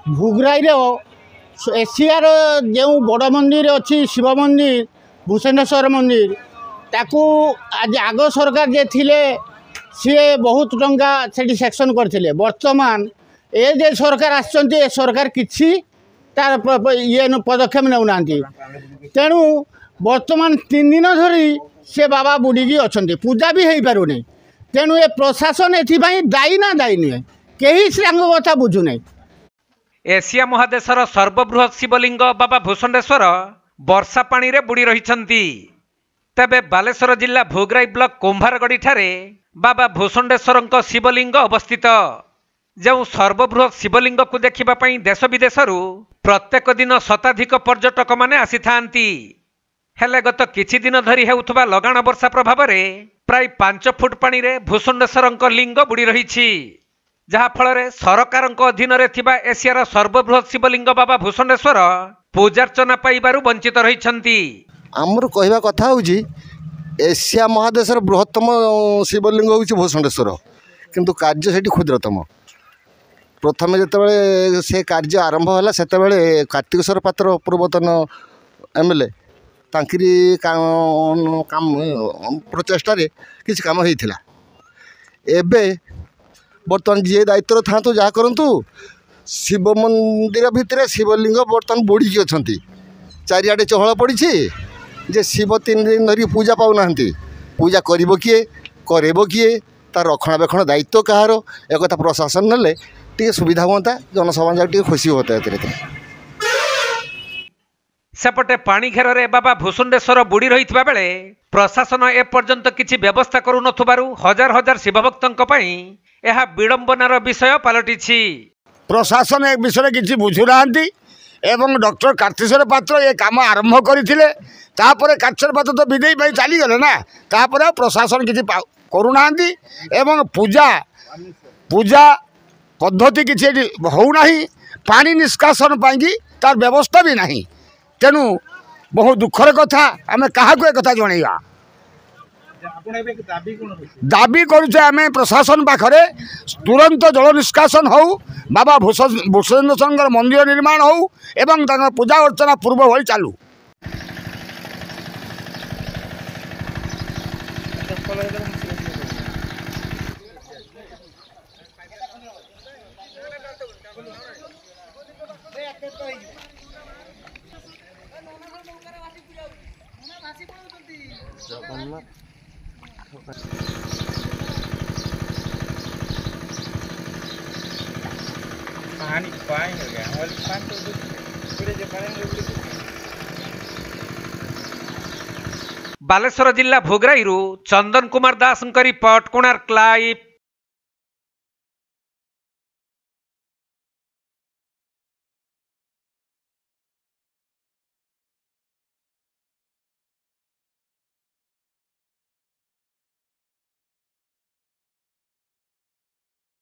भुगराई एशियार जो बड़ मंदिर अच्छी शिव मंदिर भूषणेश्वर मंदिर ताकू आज आग सरकार जे थिले सी बहुत टंका से सेक्शन करते वर्तमान ए जे सरकार आसचंती सरकार किसी तार ये पदक्षेप नेउना तेणु वर्तमान 3 दिन धरी से बाबा बुड़ीकी अच्छा पूजा भी हो पारुनी तेणु ए प्रशासन एथि दायी ना दायी नुहे कहीं से कथा बुझुना। एशिया महादेशर सर्वबृहत शिवलिंग बाबा भूषणेश्वर वर्षा पानी रे बुड़ी रहिछंती। तेबे बालेश्वर जिला भोगराई ब्लॉक कुंभारगढ़ी ठारे बाबा भूषणेश्वर शिवलिंग अवस्थित जो सर्वबृहत शिवलिंग को देखिबा पई देश विदेशरू प्रत्येक दिन शताधिक पर्यटक माने आसी थांती। हेले गत किछि दिन धरी हेउथबा लगाण वर्षा प्रभाव रे प्राय 5 फुट पानी रे भूषणेश्वर लिंग बुड़ी रहिछि जहा फल सरकार अधीन एशियार सर्वबृहत शिवलिंग बाबा भूषणेश्वर पूजार्चना पाइबारु वंचित रहिछंती। आमर कहवा कथा हूँ एशिया महादेशर बृहत्तम शिवलिंग हूँ भूषणेश्वर किंतु कार्य से क्षुद्रतम। प्रथम जिते से कार्य आरंभ है से कार्तिकेश्वर पात्र पूर्वतन एमएलए तांकरी काम प्रचेषा किसी कम होता एबे बर्तमान जी दायित्व था तो जहाँ करूँ शिव मंदिर भितर शिवलिंग बर्तमान बुड़ी अच्छा चारिआडे चहल पड़ी जे शिव 3 दिन धरी पूजा पाऊना पूजा करिबो किए करेबो किए तार रक्षणाबेक्षण दायित्व कहार एक प्रशासन नेले टी सुविधा होता जनसाधारण टी खुशी होता। सेपटे पानी घेर रे बाबा भूषणेश्वर बुड़ी रही बेले प्रशासन एपर्यंत किसी व्यवस्था करू नथुबारु हजार हजार शिवभक्तों पई यह विडंबनार विषय पलटिछि। प्रशासन ए विषय किसी बुझुना एवं डॉक्टर कार्तिकेश्वर पात्र ये काम आरंभ करते कार्तिकेश्वर पात्र तो विदेई भाई चलीगले ना तापर प्रशासन किसी करूना एवं पूजा पूजा पद्धति किसी होना पानी निष्कासन पाई तार व्यवस्था भी नहीं तेणु बहुत दुखर कथा आम क्या कथा जनइबा दाबी करुचे आम प्रशासन पाखरे तुरंत जल निष्कासन हो बाबा भूषणेश्वर मंदिर निर्माण हो एवं पूजा अर्चना पूर्व भाई चालू। बालेश्वर जिला भोगराई चंदन कुमार दास रिपोर्ट कोणार्क लाइव।